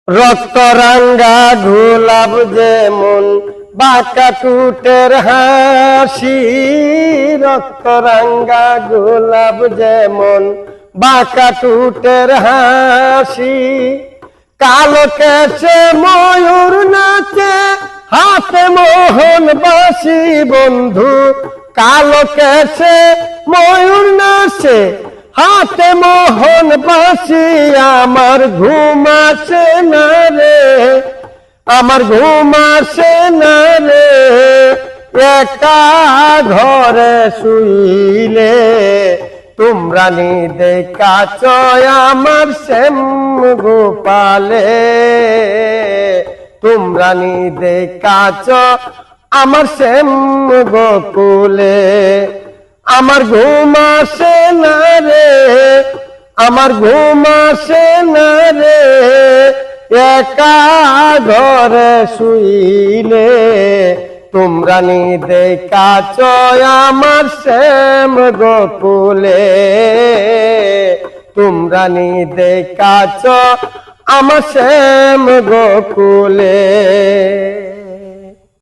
রক্তরাঙ্গা গোলাপ যেমন বাঁকা টুটের হাসি, রক্তরাঙ্গা গোলাপ যেমন বাঁকা টুটের হাসি। কালো কেশে ময়ূর নাচে হাতে মোহন বাসি বন্ধু, কালো কেশে ময়ূর নাচে হাতে মোহন বাসি। আমার ঘুম আসে না রে, আমার ঘুম আসে না রে, একা ঘরে শুইলে। তোমরা নি দেখাছ আমার শ্যাম গোপালে, তোমরা নি দেখাছ আমার শ্যাম গোকুলে। আমার ঘুম আসে না রে, আমার ঘুম আসে না রে, একা ঘরে শুইলে। তোমরা নি দেখাছ আমার শ্যাম গোকুলে, তোমরা নি দেখাছ আমার শ্যাম গোকুলে।